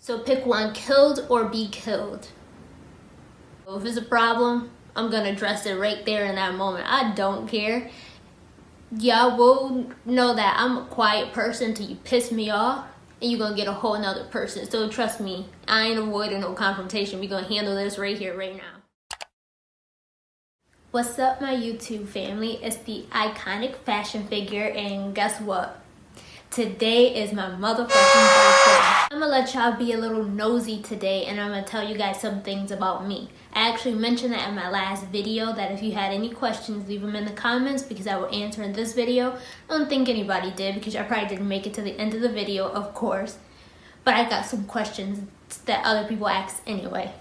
So pick one, killed or be killed. If it's a problem, I'm gonna address it right there in that moment. I don't care. Y'all will know that I'm a quiet person till you piss me off and you're gonna get a whole nother person. So trust me, I ain't avoiding no confrontation. We're gonna handle this right here, right now. What's up, my YouTube family? It's the Iconic Fashion Figure, and guess what? Today is my motherfucking birthday. I'm gonna let y'all be a little nosy today, and I'm gonna tell you guys some things about me. I actually mentioned that in my last video, that if you had any questions, leave them in the comments because I will answer in this video. I don't think anybody did because I probably didn't make it to the end of the video, of course. But I got some questions that other people asked anyway.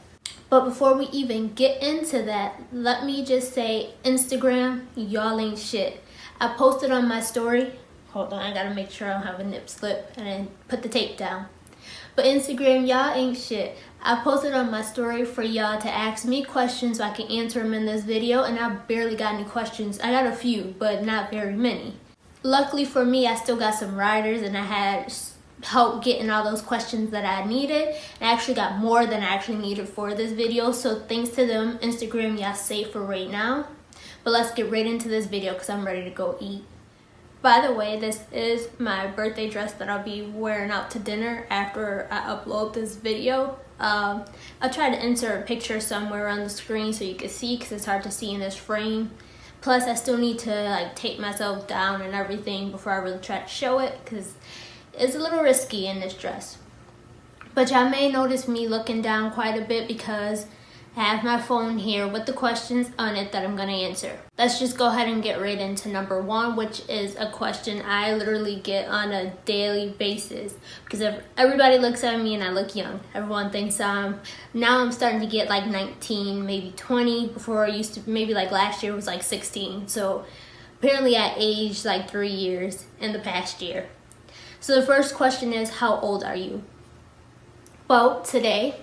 But before we even get into that, let me just say, Instagram, y'all ain't shit. I posted on my story. Hold on, I gotta make sure I don't have a nip slip and then put the tape down. But Instagram, y'all ain't shit. I posted on my story for y'all to ask me questions so I can answer them in this video, and I barely got any questions. I got a few, but not very many. Luckily for me, I still got some riders and I had help getting all those questions that I needed. And I actually got more than I actually needed for this video, so thanks to them. Instagram, y'all safe for right now. But let's get right into this video because I'm ready to go eat. By the way, this is my birthday dress that I'll be wearing out to dinner after I upload this video. I'll try to insert a picture somewhere on the screen so you can see, because it's hard to see in this frame. Plus, I still need to tape myself down and everything before I really try to show it, because it's a little risky in this dress. But y'all may notice me looking down quite a bit because I have my phone here with the questions on it that I'm going to answer. Let's just go ahead and get right into number one, which is a question I literally get on a daily basis. Because everybody looks at me and I look young. Everyone thinks now I'm starting to get like 19, maybe 20. Before I used to, maybe like last year was like 16. So apparently I aged like 3 years in the past year. So the first question is, how old are you? Well, today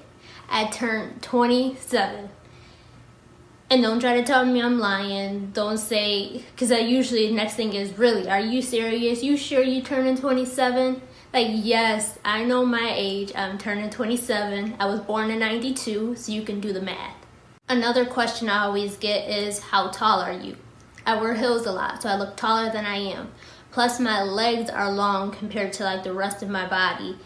I turned 27. And don't try to tell me I'm lying. Don't say, because I usually, the next thing is, really, are you serious? You sure you turning 27? Like, yes, I know my age. I'm turning 27. I was born in 92, so you can do the math. Another question I always get is, how tall are you? I wear heels a lot, so I look taller than I am. Plus, my legs are long compared to like the rest of my body.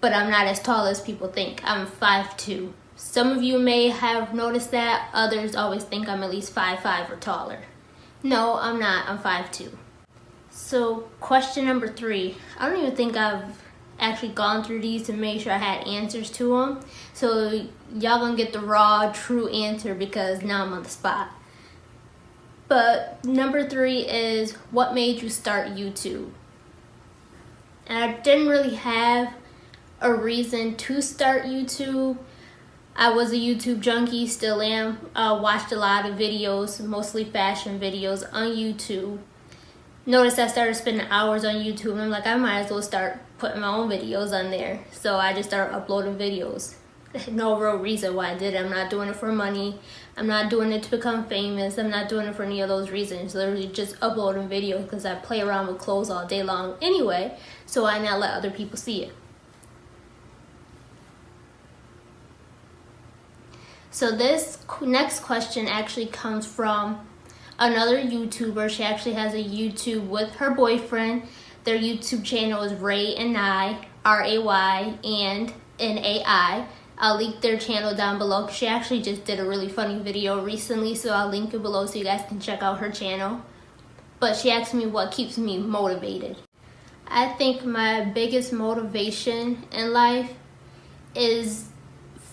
But I'm not as tall as people think. I'm 5'2". Some of you may have noticed that. Others always think I'm at least 5'5" or taller. No, I'm not. I'm 5'2". So question number 3. I don't even think I've actually gone through these to make sure I had answers to them. So y'all gonna get the raw, true answer because now I'm on the spot. But number 3 is, what made you start YouTube? And I didn't really have a reason to start YouTube. I was a YouTube junkie, still am. Watched a lot of videos, mostly fashion videos on YouTube. Noticed I started spending hours on YouTube and I'm like, I might as well start putting my own videos on there. So I just started uploading videos. No real reason why I did it. I'm not doing it for money. I'm not doing it to become famous. I'm not doing it for any of those reasons. Literally just uploading videos because I play around with clothes all day long anyway. So why not let other people see it? So this next question actually comes from another YouTuber. She actually has a YouTube with her boyfriend. Their YouTube channel is Ray and I, R-A-Y and N-A-I. I'll link their channel down below. She actually just did a really funny video recently, so I'll link it below so you guys can check out her channel. But she asked me what keeps me motivated. I think my biggest motivation in life is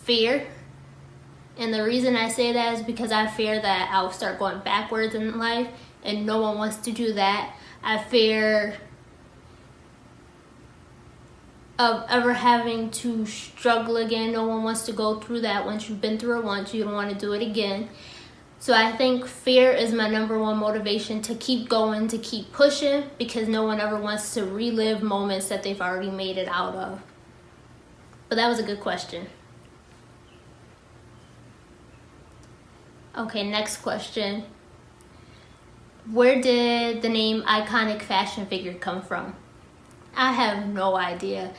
fear. And the reason I say that is because I fear that I'll start going backwards in life, and no one wants to do that. I fear of ever having to struggle again. No one wants to go through that. Once you've been through it once, you don't want to do it again. So I think fear is my number one motivation to keep going, to keep pushing, because no one ever wants to relive moments that they've already made it out of. But that was a good question. Okay, next question. Where did the name Iconic Fashion Figure come from? I have no idea.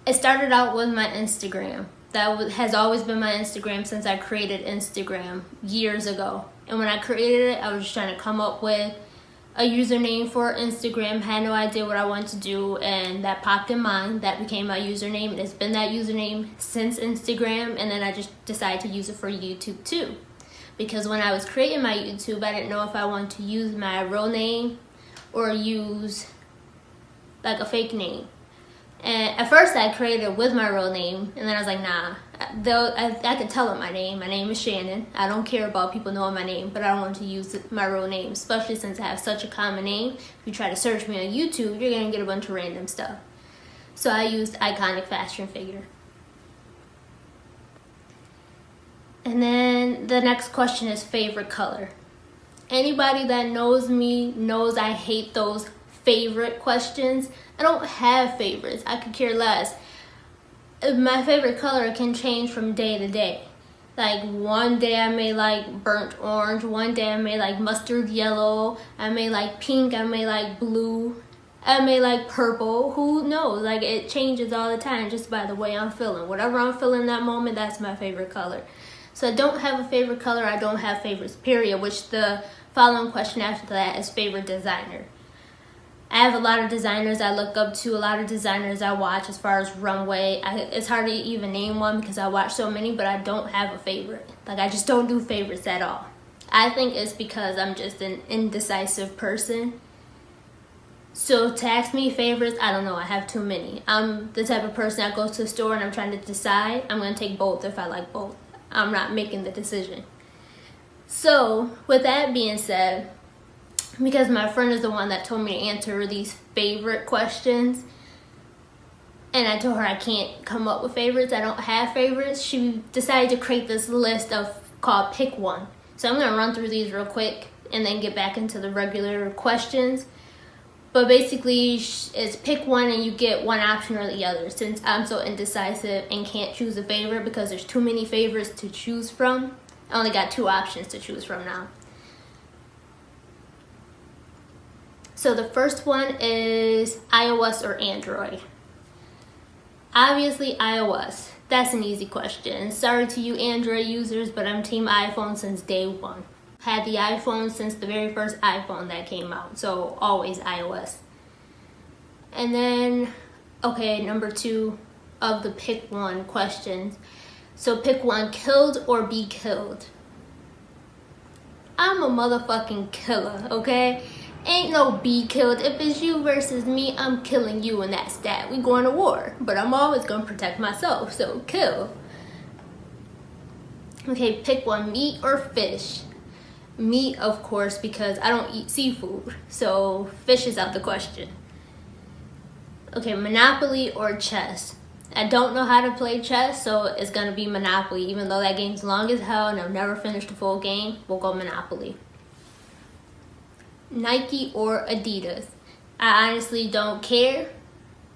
It started out with my Instagram. That has always been my Instagram since I created Instagram years ago. And when I created it, I was just trying to come up with a username for Instagram. Had no idea what I wanted to do, and that popped in mind. That became my username, and it's been that username since Instagram. And then I just decided to use it for YouTube too, because when I was creating my YouTube, I didn't know if I wanted to use my real name or use like a fake name. And at first I created it with my real name, and then I was like, nah, though I could tell them my name. My name is Shannon. I don't care about people knowing my name, but I don't want to use my real name, especially since I have such a common name. If you try to search me on YouTube, you're gonna get a bunch of random stuff. So I used IconicFashionFigure. And then the next question is favorite color. Anybody that knows me knows I hate those favorite questions. I don't have favorites. I could care less. My favorite color can change from day to day. Like one day I may like burnt orange, one day I may like mustard yellow, I may like pink, I may like blue, I may like purple. Who knows? Like it changes all the time just by the way I'm feeling. Whatever I'm feeling that moment, that's my favorite color. So I don't have a favorite color. I don't have favorites, period, which the following question after that is favorite designer. I have a lot of designers I look up to, a lot of designers I watch as far as runway. It's hard to even name one because I watch so many, but I don't have a favorite. Like I just don't do favorites at all. I think it's because I'm just an indecisive person. So to ask me favorites, I don't know, I have too many. I'm the type of person that goes to the store and I'm trying to decide. I'm going to take both if I like both. I'm not making the decision. So with that being said, because my friend is the one that told me to answer these favorite questions, and I told her I can't come up with favorites, I don't have favorites, she decided to create this list called Pick One. So I'm going to run through these real quick and then get back into the regular questions. But basically, it's pick one and you get one option or the other. Since I'm so indecisive and can't choose a favorite because there's too many favorites to choose from, I only got 2 options to choose from now. So the first one is iOS or Android. Obviously iOS. That's an easy question. Sorry to you Android users, but I'm team iPhone since day one. Had the iPhone since the very first iPhone that came out, so always iOS. And then, okay, number 2 of the pick one questions. So pick one, killed or be killed. I'm a motherfucking killer, okay? Ain't no be killed. If it's you versus me, I'm killing you and that's that. We going to war, but I'm always gonna protect myself, so kill. Okay, pick one, meat or fish. Meat, of course, because I don't eat seafood, so fish is out the question. Okay, Monopoly or chess. I don't know how to play chess, so it's gonna be Monopoly. Even though that game's long as hell and I've never finished a full game, we'll go Monopoly. Nike or Adidas. I honestly don't care,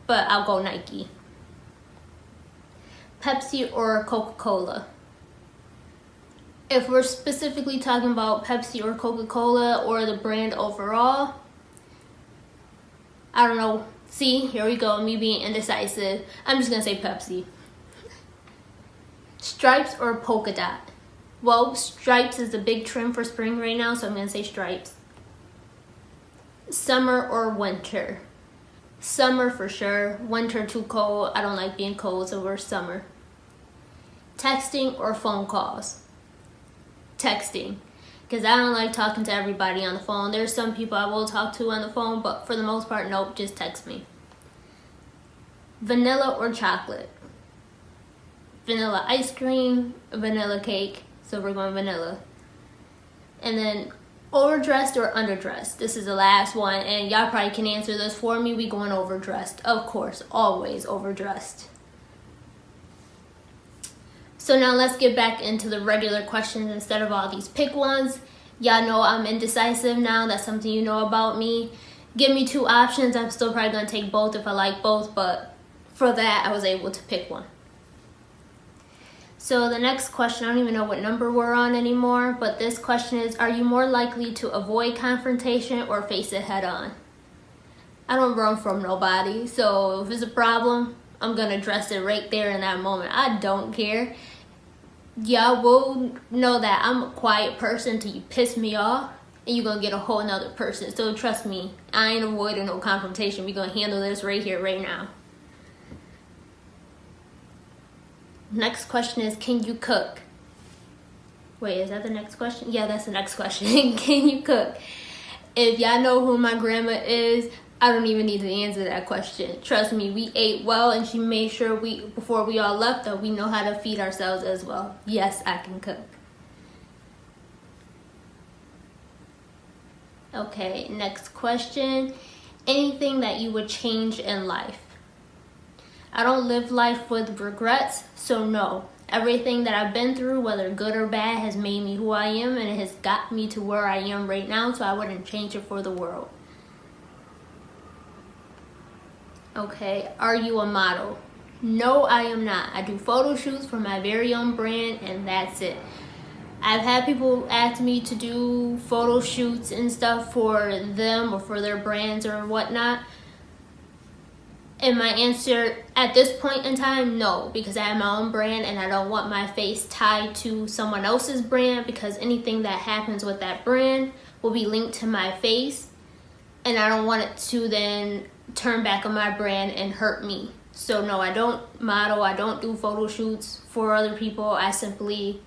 but I'll go Nike. Pepsi or Coca-Cola. If we're specifically talking about Pepsi or Coca-Cola or the brand overall, I don't know. See, here we go, me being indecisive. I'm just gonna say Pepsi. Stripes or polka dot? Well, stripes is the big trend for spring right now, so I'm gonna say stripes. Summer or winter? Summer for sure. Winter too cold. I don't like being cold, so we're summer. Texting or phone calls? Texting, because I don't like talking to everybody on the phone. There's some people I will talk to on the phone, but for the most part, nope, just text me. Vanilla or chocolate? Vanilla ice cream, vanilla cake, so we're going vanilla. And then overdressed or underdressed? This is the last one, and y'all probably can answer this for me. We going overdressed, of course, always overdressed. So now let's get back into the regular questions instead of all these pick ones. Y'all know I'm indecisive now. That's something you know about me. Give me 2 options. I'm still probably going to take both if I like both, but for that, I was able to pick one. So the next question, I don't even know what number we're on anymore, but this question is, are you more likely to avoid confrontation or face it head on? I don't run from nobody, so if it's a problem, I'm gonna dress it right there in that moment. I don't care. Y'all will know that I'm a quiet person till you piss me off, and you're gonna get a whole nother person. So trust me, I ain't avoiding no confrontation. We're gonna handle this right here, right now. Next question is, can you cook? Wait, is that the next question? Yeah, that's the next question. Can you cook? If y'all know who my grandma is, I don't even need to answer that question. Trust me, we ate well, and she made sure before we all left, that we know how to feed ourselves as well. Yes, I can cook. Okay, next question. Anything that you would change in life? I don't live life with regrets, so no. Everything that I've been through, whether good or bad, has made me who I am, and it has got me to where I am right now, so I wouldn't change it for the world. Okay, are you a model? No, I am not. I do photo shoots for my very own brand, and that's it. I've had people ask me to do photo shoots and stuff for them or for their brands or whatnot. And my answer at this point in time, no, because I have my own brand and I don't want my face tied to someone else's brand, because anything that happens with that brand will be linked to my face, and I don't want it to then turn back on my brand and hurt me. So no, I don't model, I don't do photo shoots for other people. I simply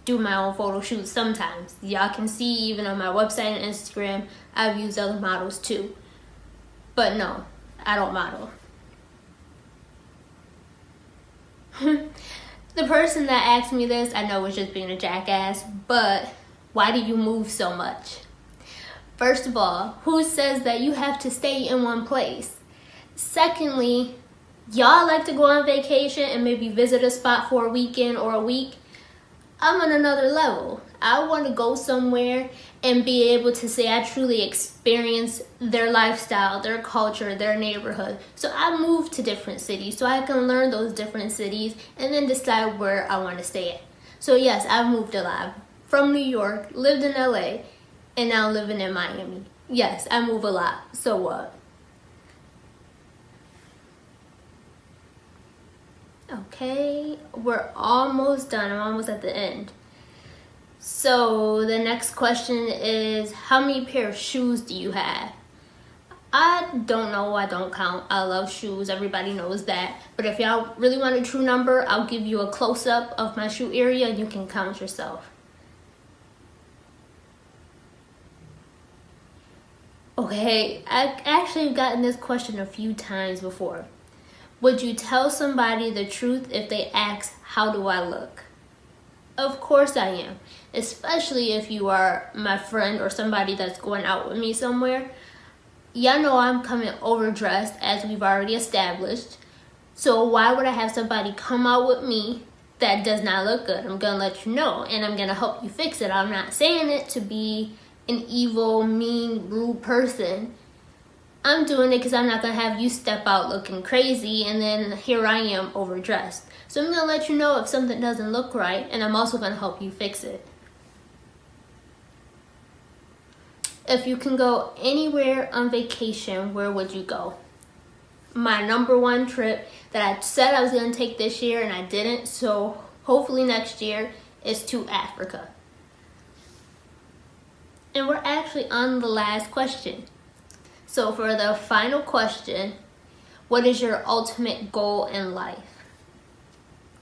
do my own photo shoots sometimes. Y'all can see even on my website and Instagram, I've used other models too. But no, I don't model. The person that asked me this, I know was just being a jackass, but why do you move so much? First of all, who says that you have to stay in one place? Secondly, y'all like to go on vacation and maybe visit a spot for a weekend or a week. I'm on another level. I want to go somewhere and be able to say I truly experienced their lifestyle, their culture, their neighborhood. So I moved to different cities so I can learn those different cities and then decide where I want to stay at. So yes, I've moved a lot. From New York, lived in LA, and now living in Miami. Yes, I move a lot. So what? Okay, we're almost done. I'm almost at the end. So the next question is, how many pair of shoes do you have? I don't know. I don't count. I love shoes. Everybody knows that. But if y'all really want a true number, I'll give you a close-up of my shoe area and you can count yourself. Okay, I actually have gotten this question a few times before. Would you tell somebody the truth if they ask, how do I look? Of course I am, especially if you are my friend or somebody that's going out with me somewhere. Y'all know I'm coming overdressed, as we've already established. So why would I have somebody come out with me that does not look good? I'm gonna let you know, and I'm gonna help you fix it. I'm not saying it to be an evil, mean, rude person. I'm doing it because I'm not going to have you step out looking crazy and then here I am overdressed. So I'm going to let you know if something doesn't look right, and I'm also going to help you fix it. If you can go anywhere on vacation, where would you go? My number one trip that I said I was going to take this year and I didn't, so hopefully next year, is to Africa. And we're actually on the last question. So for the final question, what is your ultimate goal in life?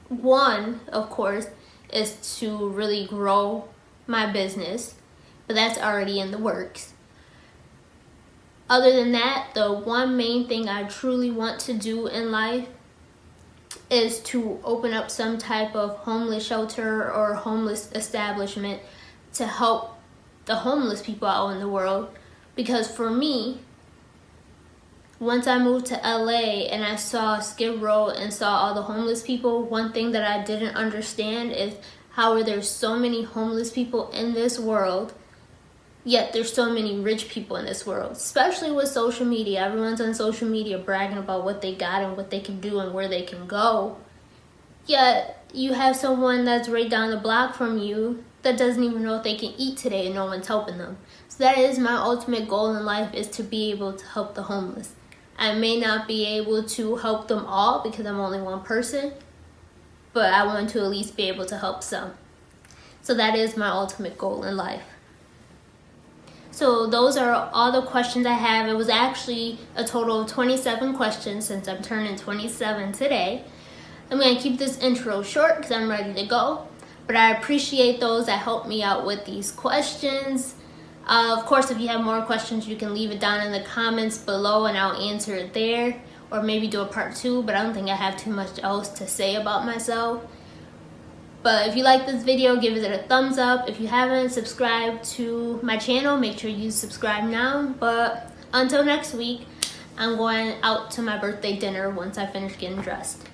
One, of course, is to really grow my business, but that's already in the works. Other than that, the one main thing I truly want to do in life is to open up some type of homeless shelter or homeless establishment to help the homeless people out in the world. Because for me, once I moved to LA and I saw Skid Row and saw all the homeless people, one thing that I didn't understand is how there's so many homeless people in this world, yet there's so many rich people in this world, especially with social media. Everyone's on social media bragging about what they got and what they can do and where they can go. Yet you have someone that's right down the block from you that doesn't even know if they can eat today and no one's helping them. So that is my ultimate goal in life, is to be able to help the homeless. I may not be able to help them all because I'm only one person, but I want to at least be able to help some. So that is my ultimate goal in life. So those are all the questions I have. It was actually a total of 27 questions since I'm turning 27 today. I'm going to keep this intro short because I'm ready to go. But I appreciate those that helped me out with these questions. Of course, if you have more questions, you can leave it down in the comments below and I'll answer it there. Or maybe do a part 2, but I don't think I have too much else to say about myself. But if you like this video, give it a thumbs up. If you haven't subscribed to my channel, make sure you subscribe now. But until next week, I'm going out to my birthday dinner once I finish getting dressed.